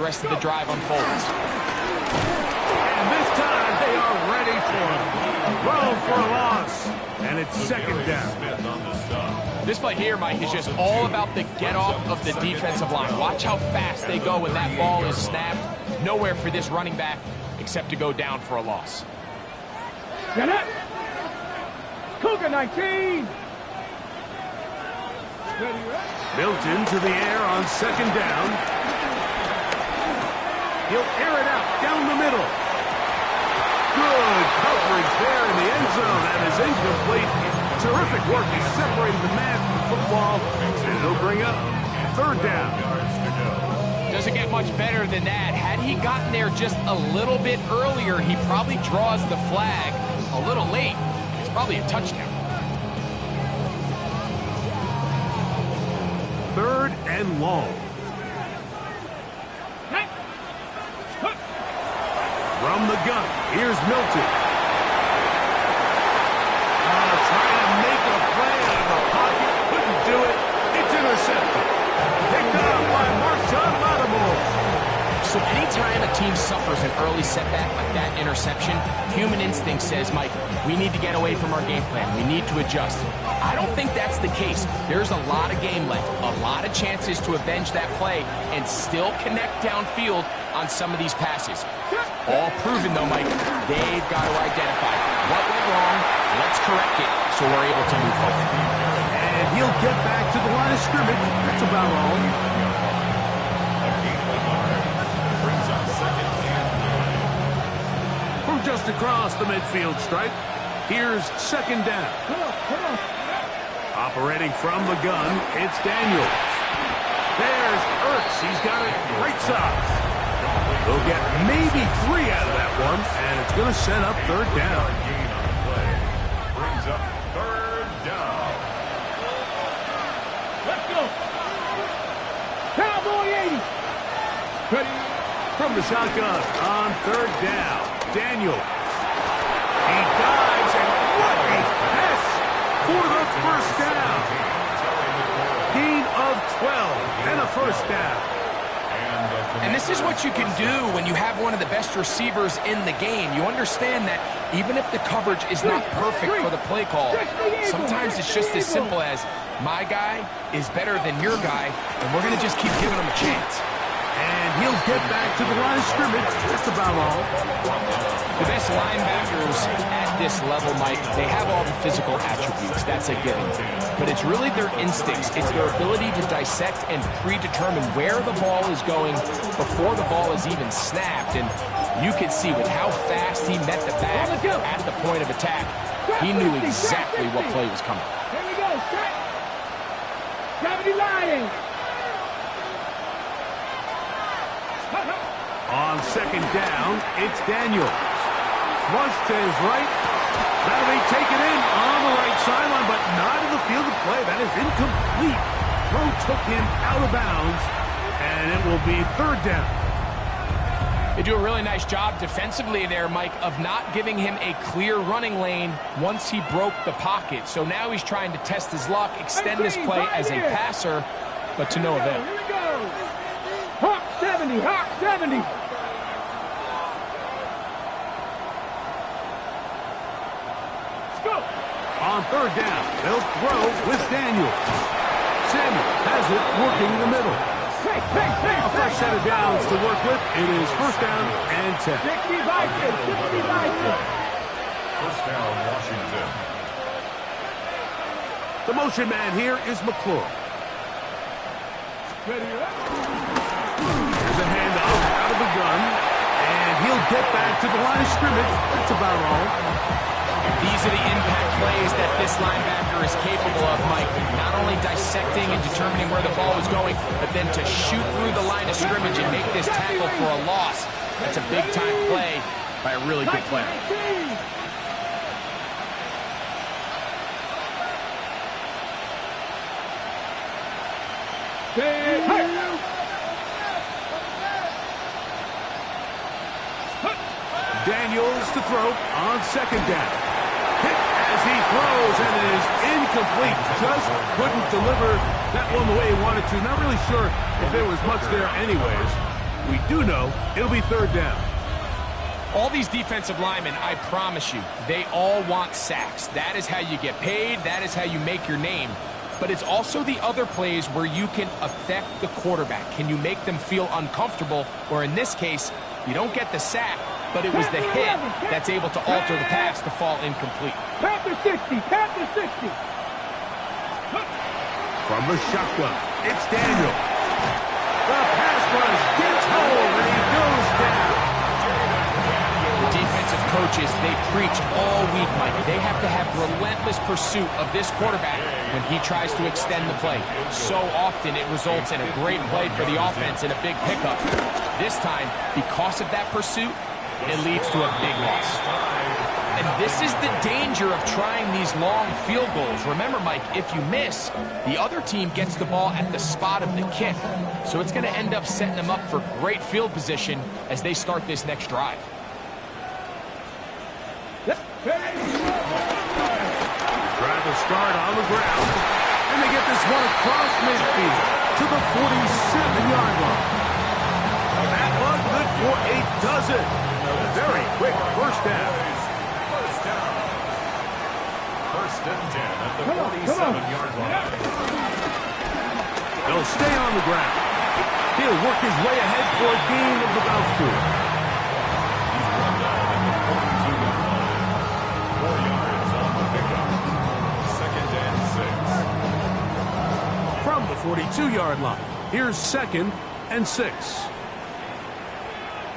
The rest of the drive unfolds. And this time they are ready for it. Throw for a loss. And it's second down. This play here, Mike, is just all about the get-off of the defensive line. Watch how fast they go when that ball is snapped. Nowhere for this running back except to go down for a loss. Get it! Cougar 19! Milton to the air on second down. He'll air it out down the middle. Good coverage there in the end zone. That is incomplete. Terrific work. He separated the man from the football. And it'll bring up third down. Doesn't get much better than that. Had he gotten there just a little bit earlier, he probably draws the flag a little late. It's probably a touchdown. Third and long. From the gun, here's Milton. Trying to make a play out of the pocket. Couldn't do it. It's intercepted. Picked up by Marshawn Lattimore. So anytime a team suffers an early setback like that interception, human instinct says, Mike, we need to get away from our game plan. We need to adjust. I don't think that's the case. There's a lot of game left, a lot of chances to avenge that play and still connect downfield on some of these passes. All proven, though, Mike, they've got to identify what went wrong, let's correct it so we're able to move forward. And he'll get back to the line of scrimmage. That's about all. From just across the midfield stripe, here's second down. Operating from the gun, it's Daniels. There's Ertz. He's got it right side. They'll get maybe 3 out of that one, and it's going to set up third down. Brings up third down. Let's go. Starrboy87. Ready? From the shotgun on third down, Daniels. He dives, and what a pass for the first down. Gain of 12 and a first down. And this is what you can do when you have one of the best receivers in the game. You understand that even if the coverage is not perfect for the play call, sometimes it's just as simple as my guy is better than your guy, and we're going to just keep giving him a chance. And he'll get back to the line of scrimmage. That's about all. The best linebackers at this level, Mike, they have all the physical attributes. That's a given. But it's really their instincts. It's their ability to dissect and predetermine where the ball is going before the ball is even snapped. And you could see with how fast he met the back at the point of attack, he knew exactly what play was coming. Here we go. Strike. Gravity line. On second down, it's Daniels. Flush to his right. That'll be taken in on the right sideline, but not in the field of play. That is incomplete. Throw took him out of bounds, and it will be third down. They do a really nice job defensively there, Mike, of not giving him a clear running lane once he broke the pocket. So now he's trying to test his luck, extend this play as a passer, but to no avail. Here we go. Hawk 70. Hawk 70. On third down, they'll throw with Daniels. Samuel has it working the middle. A fresh set of downs to work with. It is first down and 10. 60 Vikings. 60 Vikings. First down, Washington. The motion man here is McClure. Ready up. There's a handoff out of the gun, and he'll get back to the line of scrimmage. That's about all. These are the impact plays that this linebacker is capable of, Mike. Not only dissecting and determining where the ball is going, but then to shoot through the line of scrimmage and make this tackle for a loss. That's a big-time play by a really good player. Daniels to throw on second down. Hit as he throws, and it is incomplete. Just couldn't deliver that one the way he wanted to. Not really sure if there was much there anyways. We do know it'll be third down. All these defensive linemen, I promise you, they all want sacks. That is how you get paid. That is how you make your name. But it's also the other plays where you can affect the quarterback. Can you make them feel uncomfortable? Or in this case, you don't get the sack, but it was the hit that's able to alter the pass to fall incomplete. Panther 60, Panther 60. From the shotgun, it's Daniel. The pass rush gets home, and he goes down. The defensive coaches, they preach all week, Mike. They have to have relentless pursuit of this quarterback when he tries to extend the play. So often it results in a great play for the offense and a big pickup. This time, because of that pursuit, it leads to a big loss. And this is the danger of trying these long field goals. Remember, Mike, if you miss, the other team gets the ball at the spot of the kick. So it's going to end up setting them up for great field position as they start this next drive. Trying to start on the ground, and they get this one across midfield to the 47-yard line. That one good for a dozen. A very quick first down. First and 10 at the 47-yard line. They'll stay on the ground. He'll work his way ahead for a gain of about 4. He's run down at the 42-yard line. 4 yards on the pickup. Second and 6. From the 42-yard line, here's second and 6.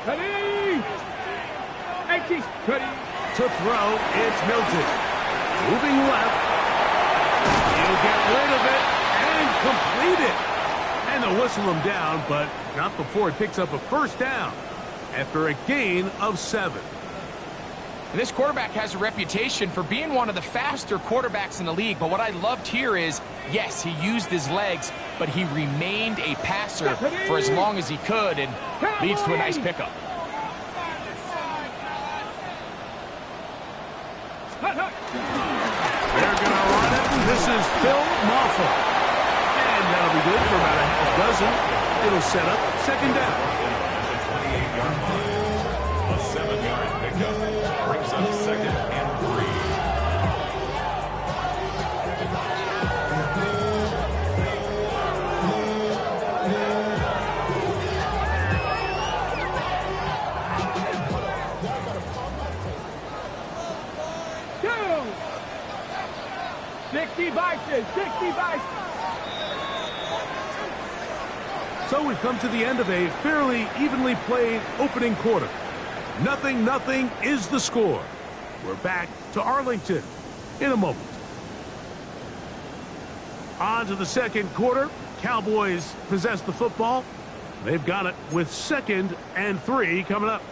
Ready. 80. Ready. To throw, it's Milton. Moving left. He'll get rid of it and complete it. And they'll whistle him down, but not before he picks up a first down after a gain of 7. And this quarterback has a reputation for being one of the faster quarterbacks in the league. But what I loved here is, yes, he used his legs, but he remained a passer for as long as he could and leads to a nice pickup. They're going to run it. This is Phil Moffa. And that'll be good for about a half dozen. It'll set up second down. The 28-yard line. A 7-yard pickup brings up second and 3. Go. 60 Bison, 60 Bison. So we've come to the end of a fairly evenly played opening quarter. 0-0 is the score. We're back to Arlington in a moment. On to the second quarter. Cowboys possess the football. They've got it with second and 3 coming up.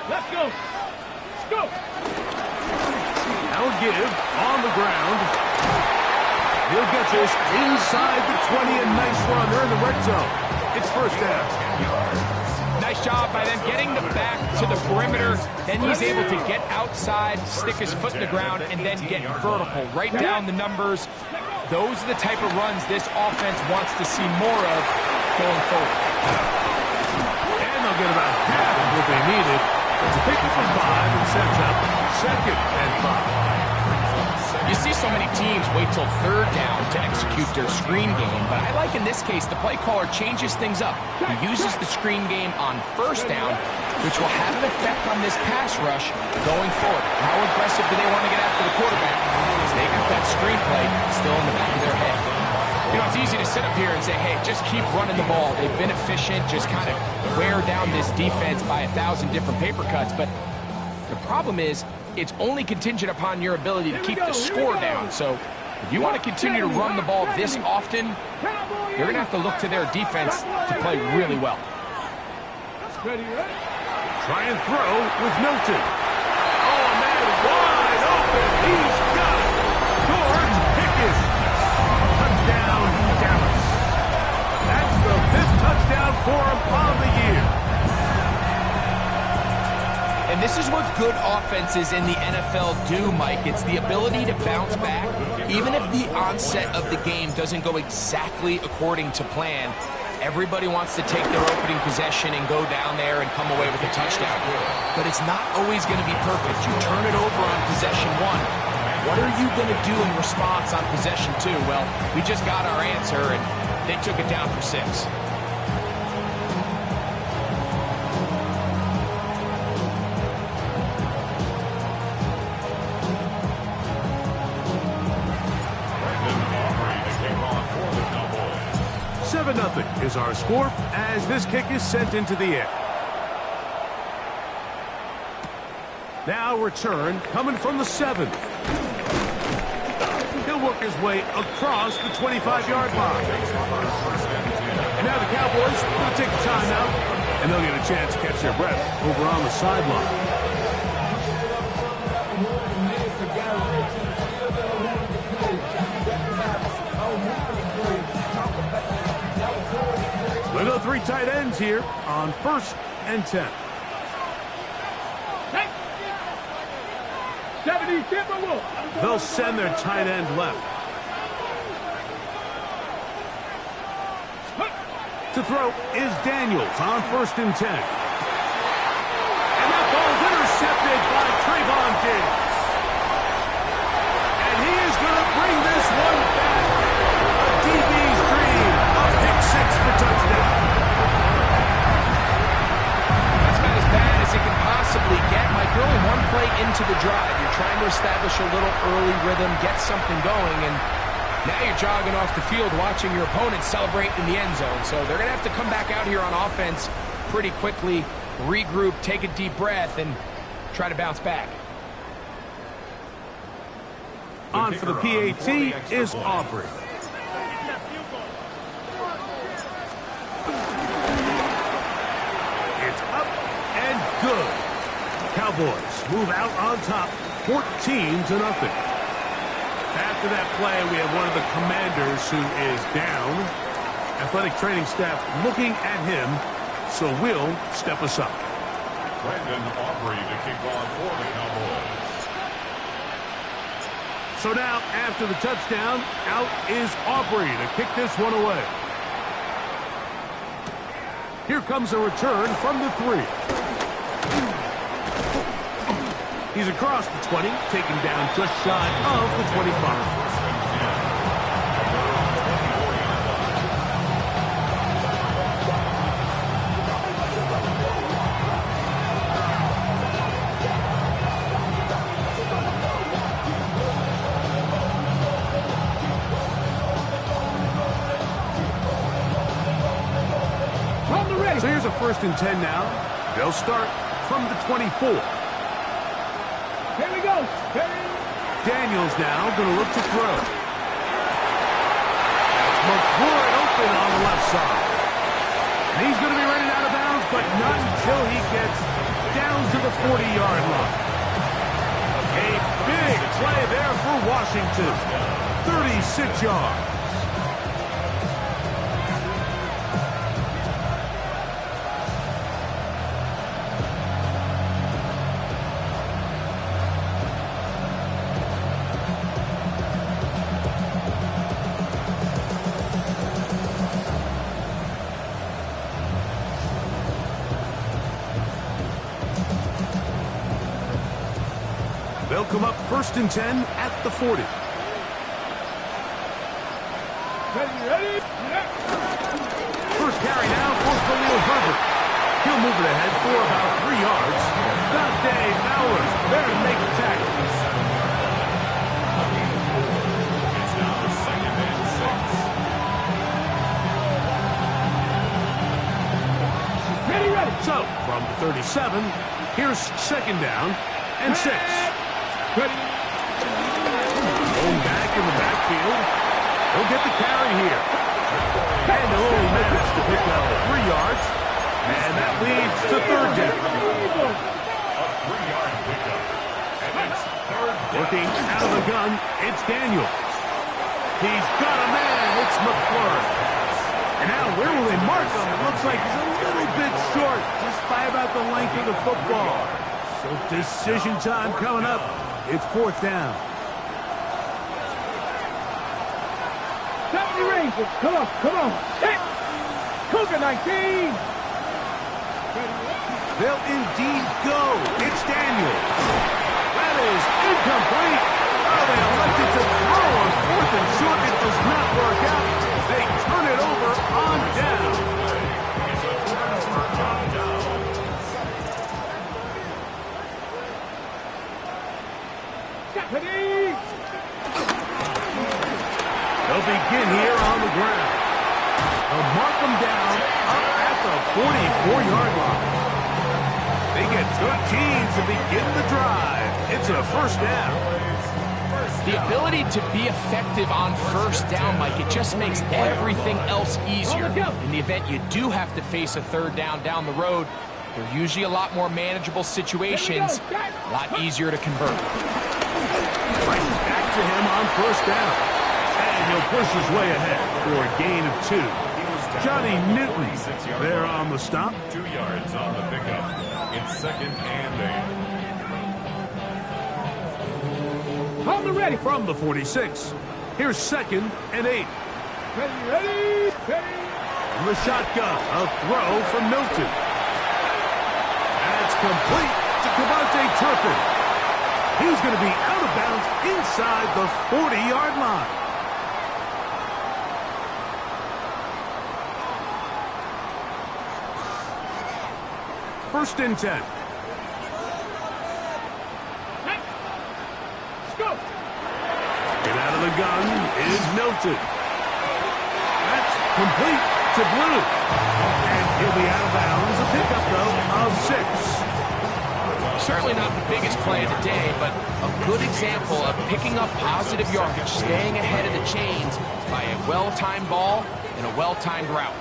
Let's go. Let's go. Now give on the ground. He'll get this inside the 20, and nice run. They're in the red zone. It's first down. Nice job by them getting the back to the perimeter. Then he's able to get outside, stick his foot in the ground, and then get vertical. Right down the numbers. Those are the type of runs this offense wants to see more of going forward. And they'll get about half of what they needed. It's a pickup of 5 and sets up second and 5. You see so many teams wait till third down to execute their screen game, but I like in this case the play caller changes things up. He uses the screen game on first down, which will have an effect on this pass rush going forward. How aggressive do they want to get after the quarterback? Because they got that screen play still in the back of their head. You know, it's easy to sit up here and say, hey, just keep running the ball. They've been efficient, just kind of wear down this defense by 1,000 different paper cuts. But the problem is, it's only contingent upon your ability to keep the score down. So if you want to continue to run the ball this often, you're going to have to look to their defense to play really well. Try and throw with Milton. Oh, man, wide open. He's got it. George Pickens. Touchdown, Dallas. That's the 5th touchdown for him on the year. And And this is what good offenses in the NFL do, Mike. It's the ability to bounce back. Even if the onset of the game doesn't go exactly according to plan, everybody wants to take their opening possession and go down there and come away with a touchdown. But it's not always going to be perfect. You turn it over on possession one. What are you going to do in response on possession two? Well, we just got our answer, and they took it down for 6. Nothing is our score as this kick is sent into the air. Now return coming from the 7th. He'll work his way across the 25-yard line. And now the Cowboys will take a timeout, and they'll get a chance to catch their breath over on the sideline. We'll go 3 tight ends here on 1st and 10. They'll send their tight end left. To throw is Daniels on 1st and 10. And that ball's intercepted by Trayvon Diggs. And he is going to bring this one back. A DB's dream. A pick 6 for touchdown. That's about as bad as it can possibly get, Mike. You're only one play into the drive. You're trying to establish a little early rhythm, get something going, and now you're jogging off the field watching your opponent celebrate in the end zone. So they're going to have to come back out here on offense pretty quickly, regroup, take a deep breath, and try to bounce back. On for the PAT is Aubrey. It's up and good. Cowboys move out on top, 14-0. After that play, we have one of the commanders who is down. Athletic training staff looking at him, so we'll step aside. Brandon Aubrey to kick off for the Cowboys. So now, after the touchdown, out is Aubrey to kick this one away. Here comes a return from the 3. He's across the 20, taken down just shy of the 25. So here's a 1st and 10 now. They'll start from the 24. Here we go. Daniels now going to look to throw. McCoy open on the left side. And he's going to be running out of bounds, but not until he gets down to the 40-yard line. A big play there for Washington. 36 yards. They'll come up 1st and 10 at the 40. Ready? First carry now for Khalil Herbert. He'll move it ahead for about 3 yards. Dante Fowler there to make the tackle. It's now 2nd and 6. Ready. So, from the 37, here's 2nd down and 6. Ready. Going back in the backfield. He'll get the carry here. And he'll only manage to pick up 3 yards. And that leads to 3rd down. A 3-yard pickup. And it's 3rd down. Working out of the gun, it's Daniels. He's got a man, it's McClure. And now where will they mark him? It looks like he's a little bit short, just by about the length of the football. So decision time coming up. It's fourth down. 70 Rangers, come on. Hit! Cougar 19. They'll indeed go. It's Daniel. That is incomplete. Oh, they elected to throw on fourth and short. It does not work out. They turn it over on down. Japanese. They'll begin here on the ground. They'll mark them down up at the 44-yard line. They get 13 to begin the drive. It's a first down. The ability to be effective on first down, Mike, it just makes everything else easier. In the event you do have to face a third down the road, they're usually a lot more manageable situations, a lot easier to convert. Right back to him on first down. And he'll push his way ahead for a gain of 2. Johnny Newton there on the stop. 2 yards on the pickup. It's second and 8. On the ready. From the 46. Here's second and 8. Ready. From the shotgun, a throw from Milton. That's complete to Cavante Turpin. He's going to be out of bounds inside the 40-yard line. First and 10. Let's go. Get out of the gun is Milton. That's complete to Blue. And he'll be out of bounds. A pickup, though, of 6. Certainly not the biggest play of the day, but a good example of picking up positive yardage, staying ahead of the chains by a well-timed ball and a well-timed route.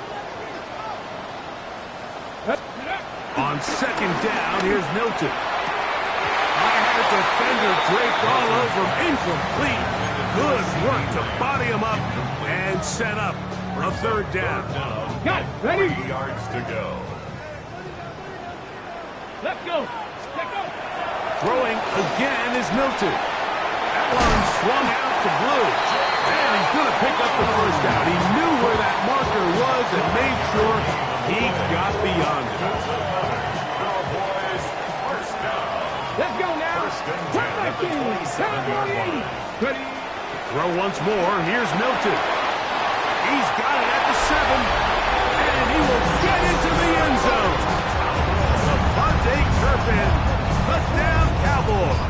On second down, here's Milton. I had a defender draped all over him. Incomplete. Good work to body him up and set up a third down. Got it. Ready. 3 yards to go. Let's go. Throwing again is Milton. That one swung out to Blue. And he's going to pick up the first down. He knew where that marker was and made sure he got beyond it. Let's go now. Ready. Throw once more. Here's Milton. He's got it at the 7. And he will get into the end zone. Cavante Turpin. Touchdown, Cowboys.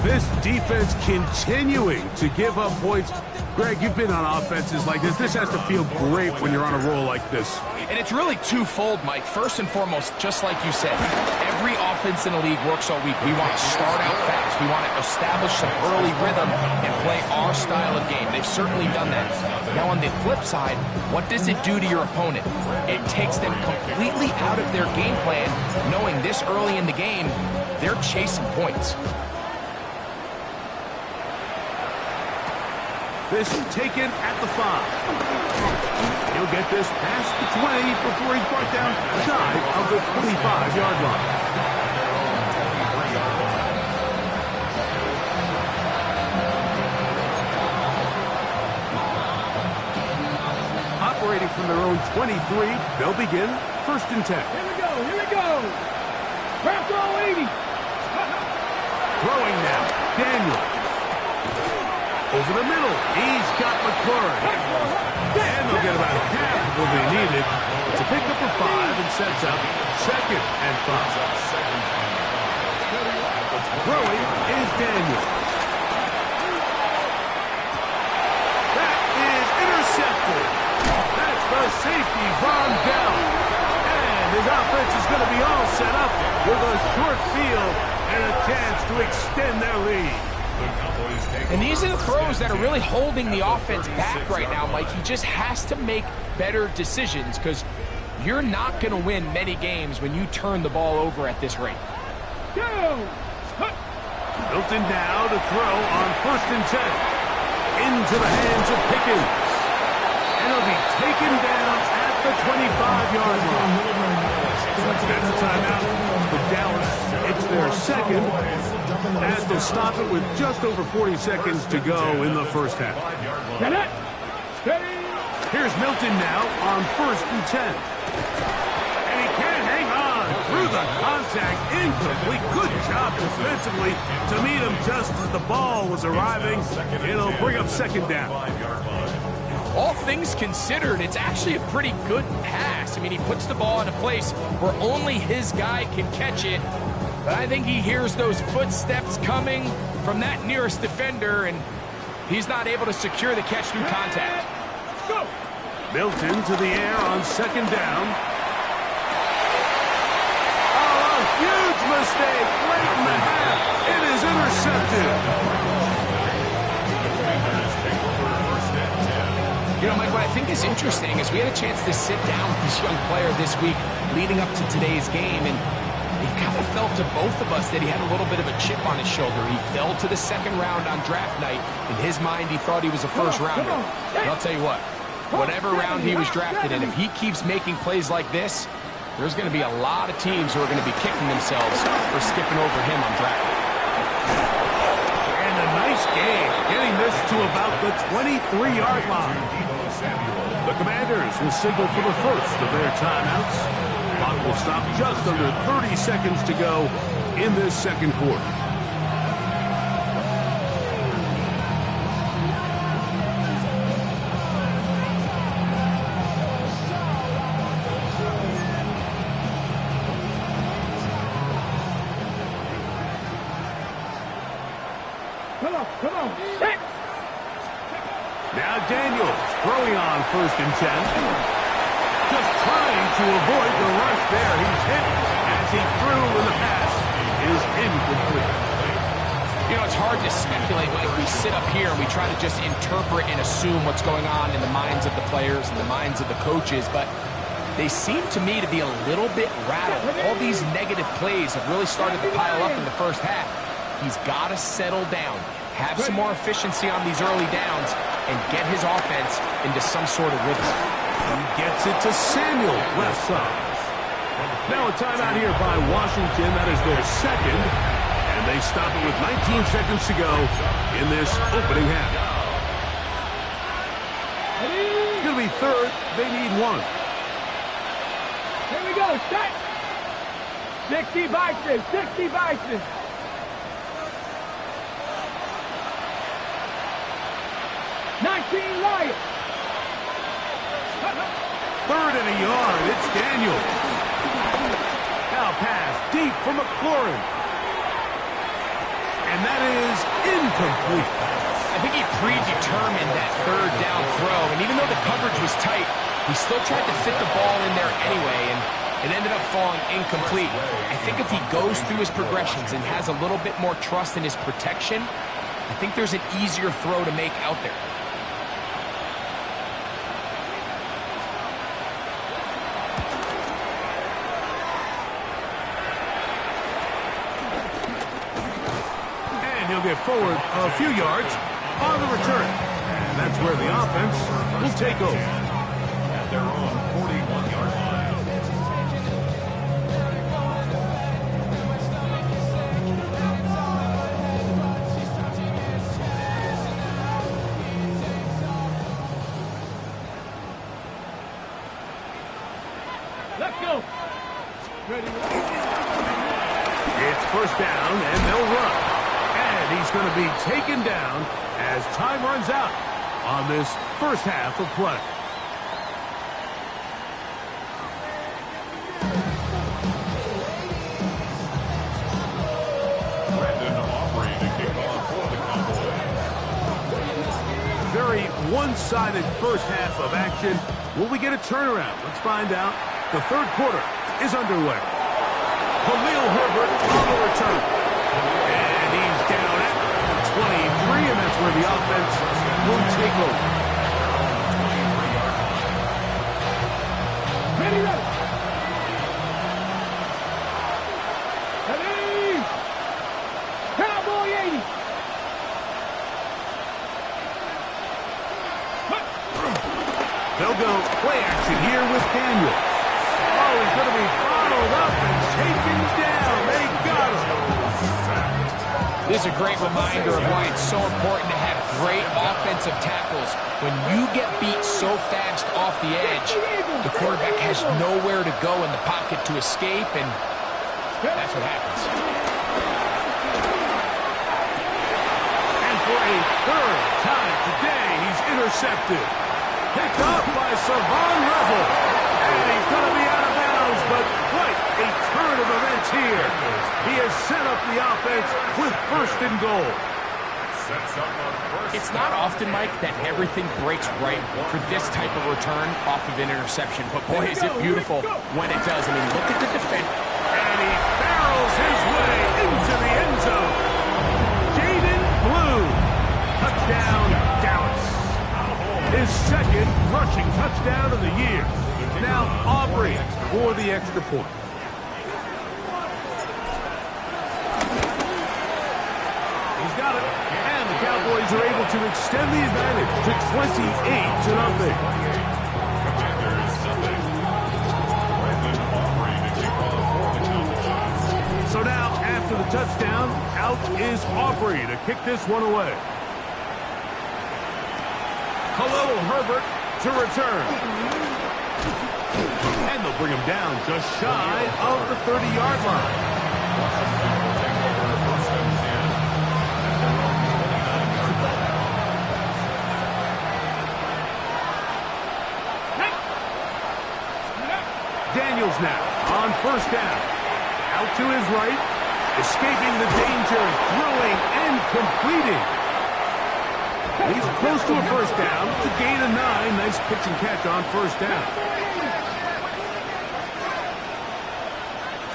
This defense continuing to give up points. Greg, you've been on offenses like this. This has to feel great when you're on a roll like this. And it's really twofold, Mike. First and foremost, just like you said, every offense in the league works all week. We want to start out fast. We want to establish some early rhythm and play our style of game. They've certainly done that. Now, on the flip side, what does it do to your opponent? It takes them completely out of their game plan, knowing this early in the game, they're chasing points. This taken at the 5. He'll get this past the 20 before he's brought down shy of the 25-yard line. Operating from their own 23, they'll begin first and 10. Here we go. Craft roll 80. Throwing now, Daniel. Over the middle, he's got McClurry. And they'll get about half of what they needed to pick up a 5 and sets up second and 5. Throwing is Daniel. That is intercepted. That's the safety, Von Bell. And his offense is going to be all set up with a short field and a chance to extend their lead. And these are the throws that are really holding the offense back right now, Mike. He just has to make better decisions because you're not going to win many games when you turn the ball over at this rate. Go. Milton now to throw on first and 10. Into the hands of Pickens. And he'll be taken down at the 25-yard line. That's a timeout for Dallas. It's their second, as they'll stop it with just over 40 seconds to go in the first half. Here's Milton now on 1st and 10. And he can't hang on through the contact. Incomplete. Good job defensively to meet him just as the ball was arriving. It'll bring up second down. All things considered, it's actually a pretty good pass. I mean, he puts the ball in a place where only his guy can catch it. But I think he hears those footsteps coming from that nearest defender, and he's not able to secure the catch through contact. Go. Milton to the air on second down. Oh, a huge mistake late in the half. It is intercepted. You know, Mike, what I think is interesting is we had a chance to sit down with this young player this week leading up to today's game, and it kind of felt to both of us that he had a little bit of a chip on his shoulder. He fell to the second round on draft night. In his mind, he thought he was a first rounder. But I'll tell you what, whatever round he was drafted in, if he keeps making plays like this, there's going to be a lot of teams who are going to be kicking themselves for skipping over him on draft night. And a nice game, getting this to about the 23-yard line. The Commanders will signal for the first of their timeouts. Clock will stop just under 30 seconds to go in this second quarter. Come on. Hit. Now Daniels throwing on 1st and 10. Just trying to avoid the rush there. He's hit as he threw when the pass is incomplete. You know, it's hard to speculate, Mike. We sit up here and we try to just interpret and assume what's going on in the minds of the players and the minds of the coaches, but they seem to me to be a little bit rattled. All these negative plays have really started to pile up in the first half. He's got to settle down, have some more efficiency on these early downs, and get his offense into some sort of rhythm. He gets it to Samuel, left side. Now a timeout here by Washington. That is their second. And they stop it with 19 seconds to go in this opening half. It's going to be third. They need one. Here we go. Set. 60 Bison. 60 Bison. 19 Lions. Third and a yard. It's Daniel. Now pass deep for McLaurin. And that is incomplete. I think he predetermined that third down throw, and even though the coverage was tight, he still tried to fit the ball in there anyway, and it ended up falling incomplete. I think if he goes through his progressions and has a little bit more trust in his protection, I think there's an easier throw to make out there. He'll get forward a few yards on the return. And that's where the offense will take over. At their own 41-yard line. Let's go. Ready. It's first down, and they'll run. He's going to be taken down as time runs out on this first half of play. Very one-sided first half of action. Will we get a turnaround? Let's find out. The third quarter is underway. Khalil Herbert on the return. And he's down at 23, and that's where the offense will take over. Ready, ready. Ready. Starrboy87. They'll go play action here with Daniel. Oh, he's going to be followed This is a great reminder of why it's so important to have great offensive tackles. When you get beat so fast off the edge, the quarterback has nowhere to go in the pocket to escape, and that's what happens. And for a third time today, he's intercepted. Picked up by Savon Revel. And he's going to be out of bounds, but quite a turn of events here. He has set up the offense with first and goal. It's not often, Mike, that everything breaks right for this type of return off of an interception. But boy, is it beautiful when it does. I mean, look at the defense. And he barrels his way into the end zone. Jaden Blue. Touchdown, Dallas. His second rushing touchdown of the year. Now Aubrey for the extra point. He's got it. And the Cowboys are able to extend the advantage to 28-0. So now, after the touchdown, out is Aubrey to kick this one away. Khalil Herbert to return. And they'll bring him down just shy of the 30-yard line. Daniels now on first down. Out to his right. Escaping the danger. Throwing and completing. He's close to a first down. It's a gain of 9. Nice pitch and catch on first down.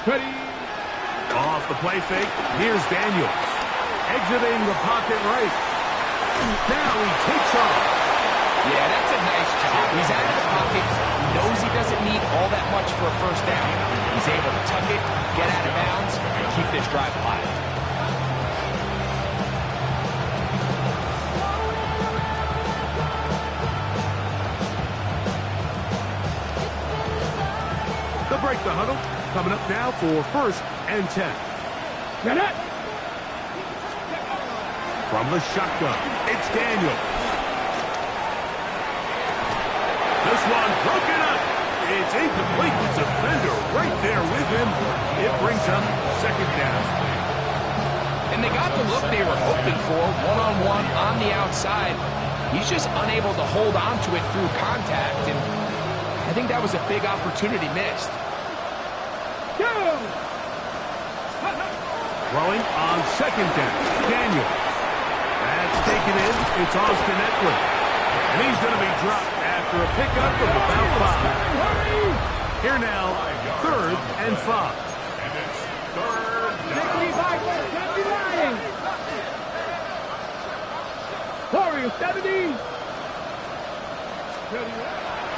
Ready. Off the play fake. Here's Daniels. Exiting the pocket right. Now he takes off. Yeah, that's a nice job. He's out of the pocket. He knows he doesn't need all that much for a first down. He's able to tuck it, get out of bounds, and keep this drive alive. They'll break the huddle. Coming up now for first and 10. Get it. From the shotgun, it's Daniel. This one broken up. It's incomplete. The defender right there with him. It brings up second down. And they got the look they were hoping for, one-on-one on the outside. He's just unable to hold on to it through contact, and I think that was a big opportunity missed. Throwing on second down, Daniel. That's taken in. It's Austin Eckler. And he's going to be dropped after a pickup of about 5. Here now, third and 5. And it's third down. Warriors 70.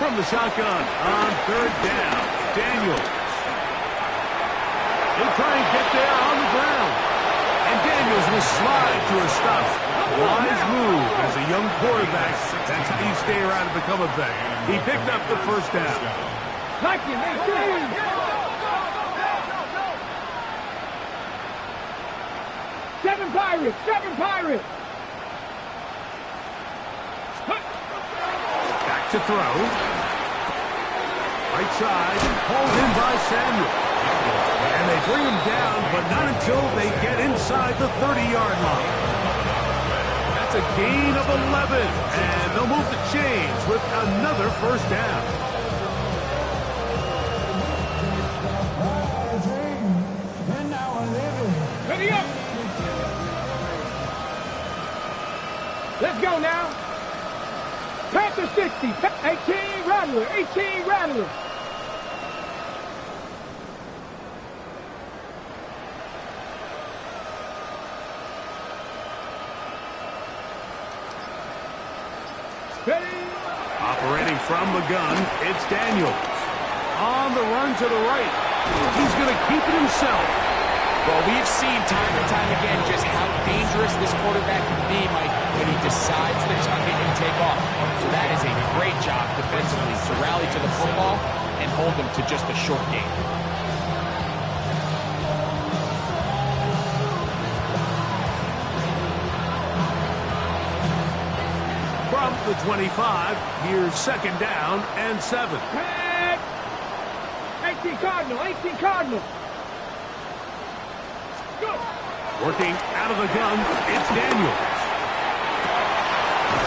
From the shotgun on third down, Daniels. He'll try and get there on the ground. And Daniels will slide to a stop. Wise move as a young quarterback. That's how you stay around and become a vet. He picked up the first down. Like it, 7 Pirates, 7 Pirates. Back to throw. Right side, pulled in by Samuel. And they bring him down, but not until they get inside the 30-yard line. That's a gain of 11, and they'll move the chains with another first down. Ready up. Let's go now. Panther 60, 18 Rattler, 18 Rattler. Operating from the gun, it's Daniels. On the run to the right. He's going to keep it himself. Well, we've seen time and time again just how dangerous this quarterback can be, Mike, when he decides to tuck it and take off. So that is a great job defensively to rally to the football and hold them to just a short game. the 25. Here's second down and 7. 18 Cardinal, 18 Cardinal. Go. Working out of the gun, it's Daniels.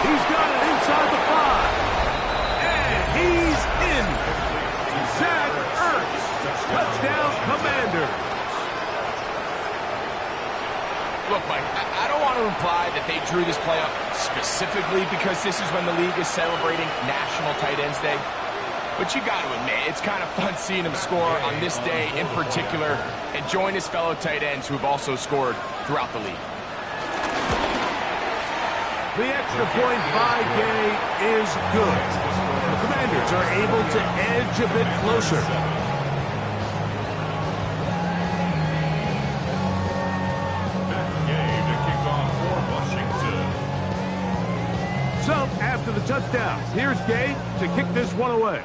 He's got it inside the 5. And he's in. Zach Ertz. Touchdown, Commanders. Look, Mike, I don't want to imply that they drew this play up specifically because this is when the league is celebrating National Tight Ends Day. But you got to admit, it's kind of fun seeing him score on this day in particular and join his fellow tight ends who have also scored throughout the league. The extra point by Gay is good. The Commanders are able to edge a bit closer. So, after the touchdown, here's Gay to kick this one away.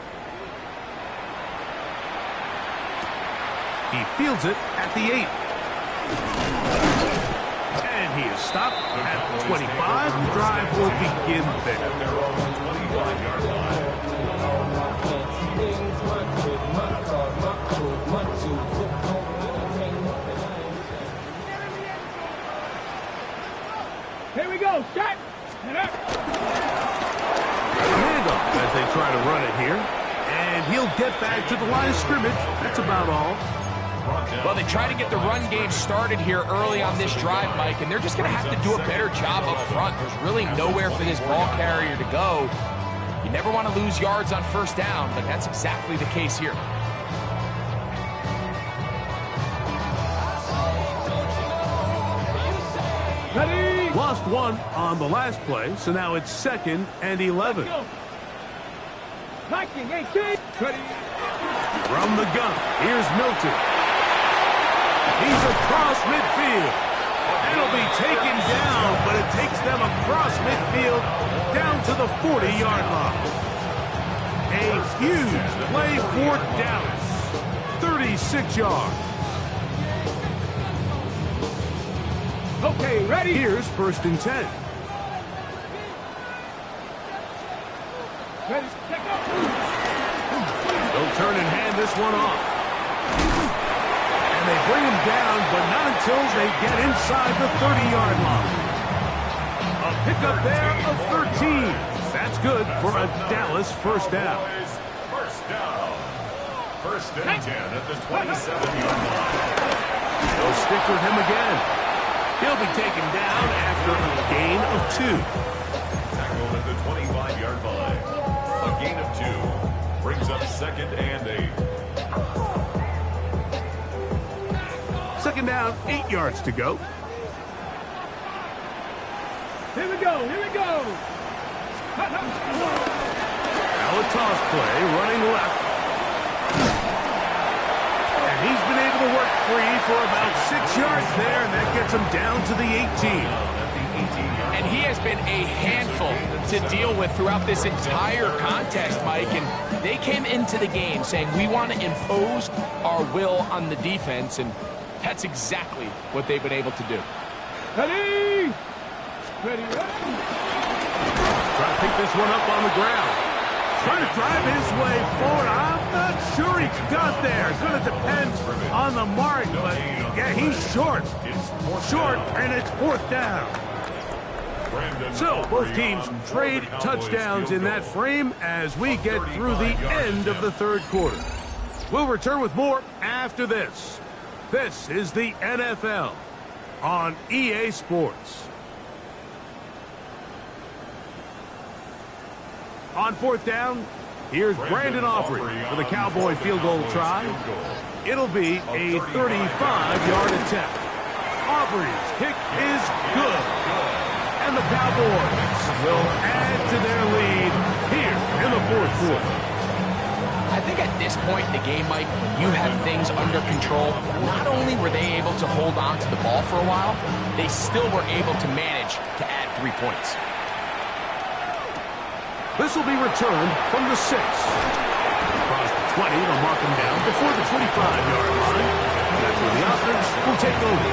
He fields it at the 8. And he is stopped at the 25. The drive will begin there. Here we go, set. Handoff as they try to run it here. And he'll get back to the line of scrimmage. That's about all. Well, they try to get the run game started here early on this drive, Mike, and they're just going to have to do a better job up front. There's really nowhere for this ball carrier to go. You never want to lose yards on first down, but that's exactly the case here. Ready? Lost one on the last play, so now it's 2nd and 11. 19, 18. Ready? From the gun, here's Milton. He's across midfield. It'll be taken down, but it takes them across midfield down to the 40-yard line. A huge play for Dallas. 36 yards. Okay, ready? Here's 1st and 10. Ready? Check out. They'll turn and hand this one off. And they bring him down, but not until they get inside the 30-yard line. A pickup there of 13. That's good for a Dallas first down. First down. 1st and 10 at the 27-yard line. They'll stick with him again. He'll be taken down after a gain of 2. Tackled at the 25-yard line. A gain of 2 brings up 2nd and 8. 2nd down, 8 yards to go. Here we go, here we go. Now a toss play, running left. And he's been able to work free for about 6 yards there, and that gets him down to the 18. And he has been a handful to deal with throughout this entire contest, Mike. And they came into the game saying, we want to impose our will on the defense, and that's exactly what they've been able to do. Ready? Ready, ready. Trying to pick this one up on the ground. Trying to drive his way forward. I'm not sure he got there. It's going to depend on the mark, but yeah, he's short. Short, and it's 4th down. So both teams trade touchdowns in that frame as we get through the end of the 3rd quarter. We'll return with more after this. This is the NFL on EA Sports. On 4th down, here's Brandon Aubrey for the Cowboy field goal try. It'll be a 35-yard attempt. Aubrey's kick is good. And the Cowboys will add to their lead here in the 4th quarter. I think at this point in the game, Mike, when you have things under control, not only were they able to hold on to the ball for a while, they still were able to manage to add 3 points. This will be returned from the 6. Across the 20, they'll mark him down before the 25-yard line. That's where the offense will take over.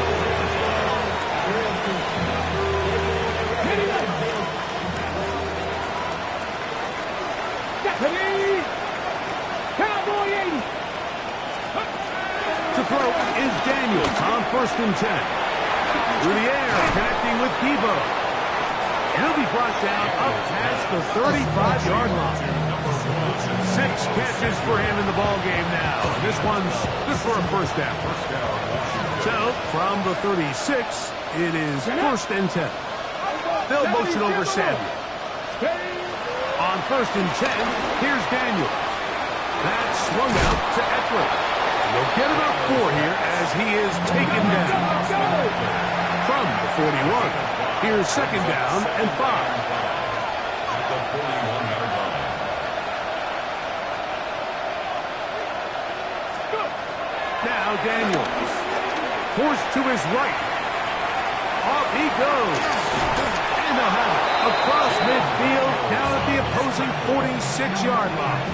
is Daniels on 1st and 10. Through the air, connecting with Debo. And he'll be brought down up past the 35-yard line. 6 catches for him in the ball game now. This one's good for a first down. So, from the 36, it is 1st and 10. They'll motion over Samuel. On 1st and 10, here's Daniels. That's swung out to Eckler. They'll get about 4 here as he is taken down. From the 41, here's 2nd down and 5. Now Daniels. Forced to his right. Off he goes. And they'll have it across midfield down at the opposing 46-yard line.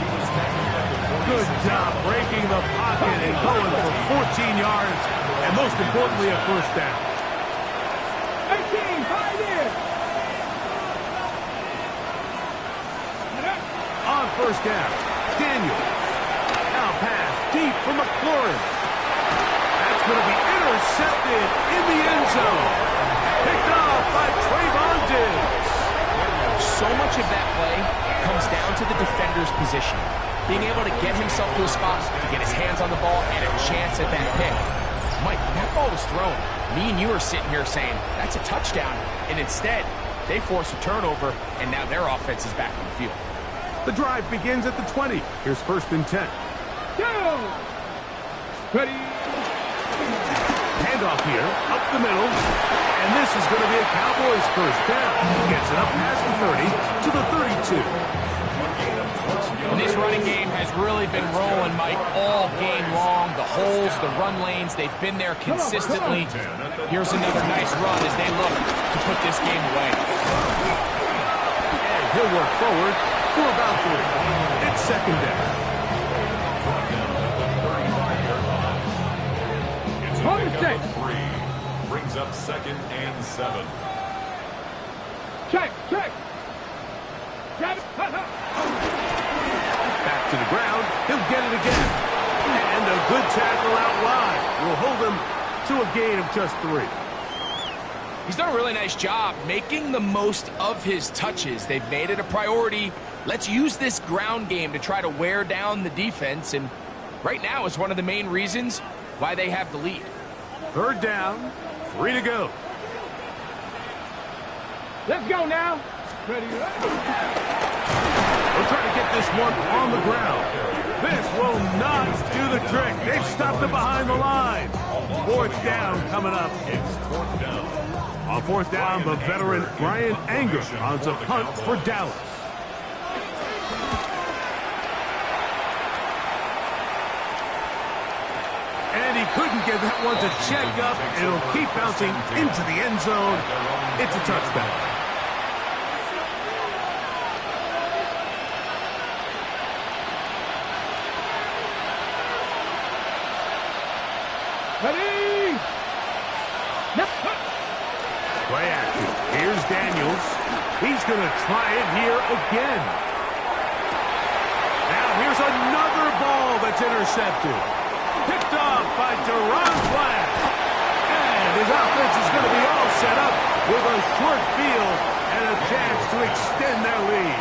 Good job breaking the pocket and going for 14 yards, and most importantly, a first down. 18, 5 in. On 1st down, Daniel. Now pass deep for McLaurin. That's going to be intercepted in the end zone. Picked off by Trayvon Diggs. So much of that play comes down to the defender's position. Being able to get himself to a spot, to get his hands on the ball, and a chance at that pick. Mike, that ball was thrown. Me and you are sitting here saying, that's a touchdown. And instead, they force a turnover, and now their offense is back on the field. The drive begins at the 20. Here's 1st and 10. Go! Ready? Handoff here, up the middle. And this is going to be a Cowboys first down. Gets it up past the 30 to the 32. And this running game has really been rolling, Mike, all game long. The holes, the run lanes, they've been there consistently. Here's another nice run as they look to put this game away. And he'll work forward for about 3. It's 2nd down. Brings up 2nd and 7. Check, check. Grab it. Back to the ground. He'll get it again. And a good tackle out wide will hold him to a gain of just 3. He's done a really nice job making the most of his touches. They've made it a priority. Let's use this ground game to try to wear down the defense. And right now is one of the main reasons why they have the lead. 3rd down, 3 to go. Let's go now. Ready? We'll try to get this one on the ground. This will not do the trick. They've stopped it behind the line. 4th down coming up. It's 4th down. On 4th down, the veteran Brian Anger on to punt for Dallas. And he couldn't get that one to check up. It'll keep bouncing into the end zone. It's a touchdown. Ready? Play action. Here's Daniels. He's going to try it here again. Now here's another ball that's intercepted. Picked off by Duran Flash. And his offense is going to be all set up with a short field and a chance to extend their lead.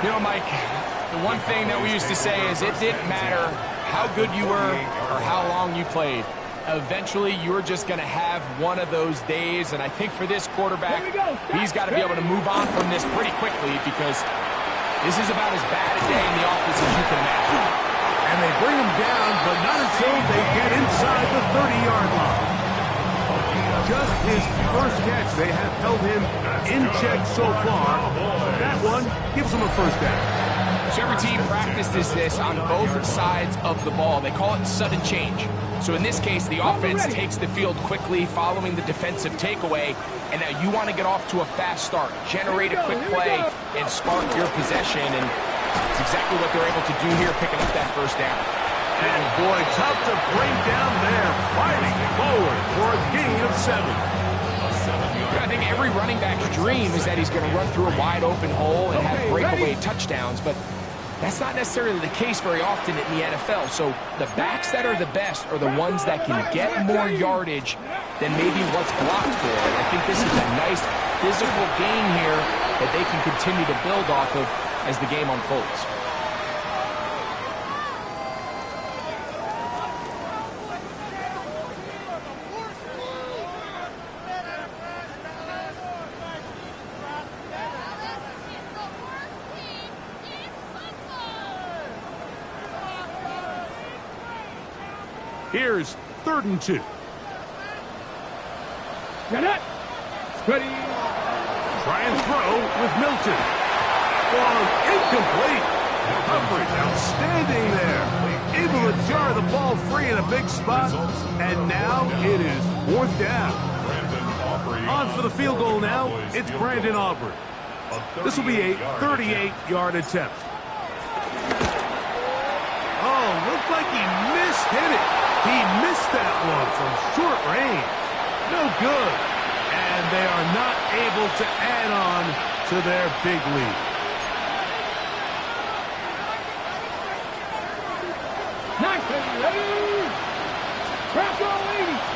You know, Mike, the one thing that we used to say is it didn't matter how good you were or how long you played. Eventually, you're just going to have one of those days, and I think for this quarterback, he's got to be able to move on from this pretty quickly because this is about as bad a day in the office as you can imagine. And they bring him down, but not until they get inside the 30-yard line. Just his first catch. They have held him in check so far. That one gives him a first down. So every team practices this on both sides of the ball. They call it sudden change. So in this case, the offense takes the field quickly following the defensive takeaway. And now you want to get off to a fast start, generate a quick play, and spark your possession. And it's exactly what they're able to do here, picking up that first down. And boy, tough to bring down there, fighting forward for a gain of 7. I think every running back's dream is that he's going to run through a wide open hole and have breakaway touchdowns, but That's not necessarily the case very often in the NFL. So the backs that are the best are the ones that can get more yardage than maybe what's blocked for. And I think this is a nice physical gain here that they can continue to build off of as the game unfolds. Here's 3rd and 2. Get it. Ready. Try and throw with Milton. Ball incomplete. Coverage outstanding there. Able to jar the ball free in a big spot. And now it is 4th down. On for the field goal now. It's Brandon Aubrey. This will be a 38-yard attempt. Oh, looked like he mishit it. He missed that one from short range. No good. And they are not able to add on to their big lead. Nice. Ready. Crack on, ladies.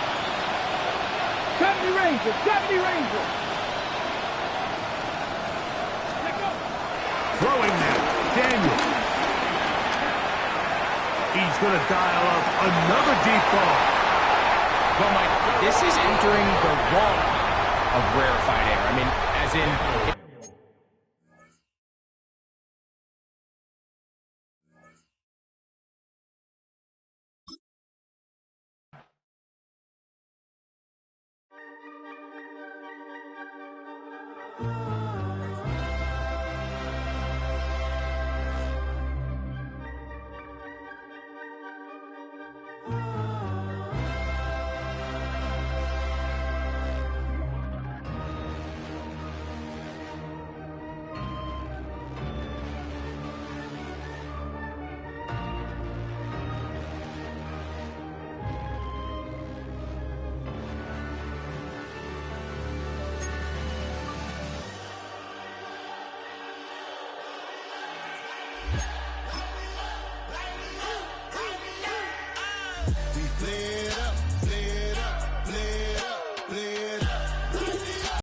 70 Rangers. 70 Rangers. Throwing now. Daniel. He's going to dial up another deep ball. Well, Mike, this is entering the wrong of rarefied air. I mean, as in...